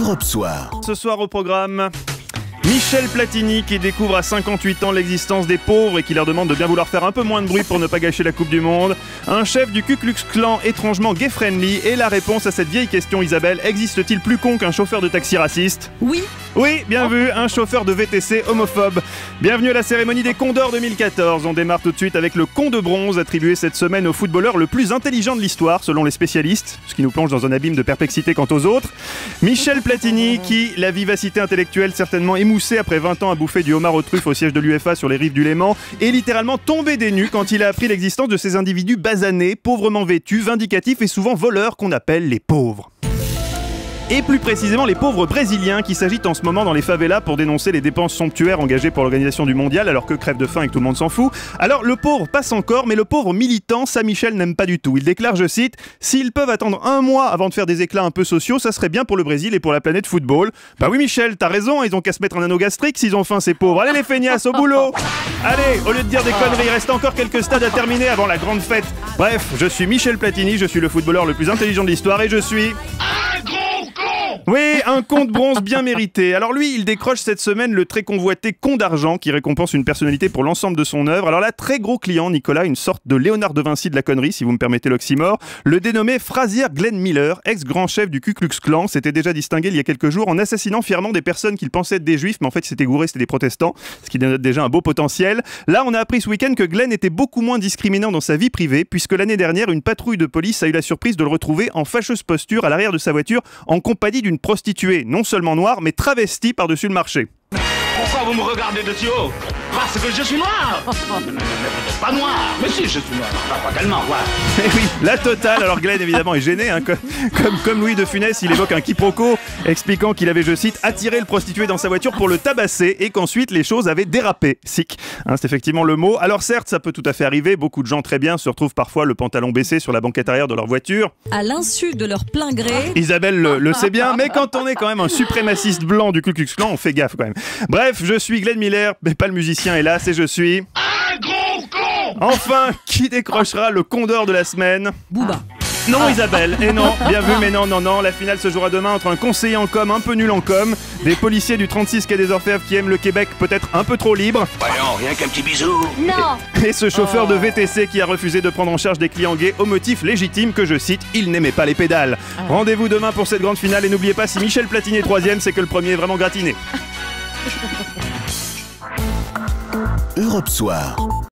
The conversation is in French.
Europe Soir. Ce soir au programme, Michel Platini qui découvre à 58 ans l'existence des pauvres et qui leur demande de bien vouloir faire un peu moins de bruit pour ne pas gâcher la Coupe du Monde. Un chef du Ku Klux Klan étrangement gay-friendly et la réponse à cette vieille question, Isabelle, existe-t-il plus con qu'un chauffeur de taxi raciste ? Oui. Oui, bien vu, un chauffeur de VTC homophobe. Bienvenue à la cérémonie des Condors d'Or 2014. On démarre tout de suite avec le Con de bronze attribué cette semaine au footballeur le plus intelligent de l'histoire, selon les spécialistes, ce qui nous plonge dans un abîme de perplexité quant aux autres. Michel Platini, qui, la vivacité intellectuelle certainement émoussée après 20 ans à bouffer du homard aux truffes au siège de l'UEFA sur les rives du Léman, est littéralement tombé des nues quand il a appris l'existence de ces individus basanés, pauvrement vêtus, vindicatifs et souvent voleurs qu'on appelle les pauvres. Et plus précisément les pauvres brésiliens qui s'agitent en ce moment dans les favelas pour dénoncer les dépenses somptuaires engagées pour l'organisation du mondial alors que crève de faim et que tout le monde s'en fout. Alors le pauvre passe encore, mais le pauvre militant, ça Michel n'aime pas du tout. Il déclare, je cite, « S'ils peuvent attendre un mois avant de faire des éclats un peu sociaux, ça serait bien pour le Brésil et pour la planète football. » Bah oui Michel, t'as raison, ils ont qu'à se mettre un anneau gastrique s'ils ont faim ces pauvres. Allez les feignasses, au boulot. Allez, au lieu de dire des conneries, il reste encore quelques stades à terminer avant la grande fête. Bref, je suis Michel Platini, je suis le footballeur le plus intelligent de l'histoire et je suis... Oui, un con de bronze bien mérité. Alors lui, il décroche cette semaine le très convoité con d'argent qui récompense une personnalité pour l'ensemble de son œuvre. Alors là, très gros client, Nicolas, une sorte de Léonard de Vinci de la connerie, si vous me permettez l'oxymore, le dénommé Frazier Glenn Miller, ex-grand chef du Ku Klux Klan, s'était déjà distingué il y a quelques jours en assassinant fièrement des personnes qu'il pensait être des juifs, mais en fait il s'était gouré, c'était des protestants, ce qui dénote déjà un beau potentiel. Là, on a appris ce week-end que Glenn était beaucoup moins discriminant dans sa vie privée, puisque l'année dernière, une patrouille de police a eu la surprise de le retrouver en fâcheuse posture à l'arrière de sa voiture, en compagnie d'une prostituée, non seulement noire, mais travestie par-dessus le marché. Pourquoi vous me regardez de si haut? Parce que je suis noir. Pas noir, mais si je suis noir. Pas tellement, quoi. Et oui, la totale. Alors Glenn évidemment est gêné, hein, comme Louis de Funès, il évoque un quiproquo expliquant qu'il avait, je cite, attiré le prostitué dans sa voiture pour le tabasser et qu'ensuite les choses avaient dérapé. Sick, hein, c'est effectivement le mot. Alors certes, ça peut tout à fait arriver, beaucoup de gens très bien se retrouvent parfois le pantalon baissé sur la banquette arrière de leur voiture. À l'insu de leur plein gré. Isabelle le sait bien, mais quand on est quand même un suprémaciste blanc du Ku Klux Klan, on fait gaffe quand même. Bref, je suis Glenn Miller, mais pas le musicien hélas, et je suis... Un gros con. Enfin, qui décrochera le Condor de la semaine ? Booba. Non Isabelle, et non, bien vu, mais non, la finale se jouera demain entre un conseiller en com un peu nul en com, des policiers du 36 quai des Orfèvres qui aiment le Québec peut-être un peu trop libre, Voyons, rien qu'un petit bisou. Non. et ce chauffeur de VTC qui a refusé de prendre en charge des clients gays au motif légitime que, je cite, il n'aimait pas les pédales. Rendez-vous demain pour cette grande finale et n'oubliez pas, si Michel Platini est 3ème, c'est que le premier est vraiment gratiné. Europe Soir.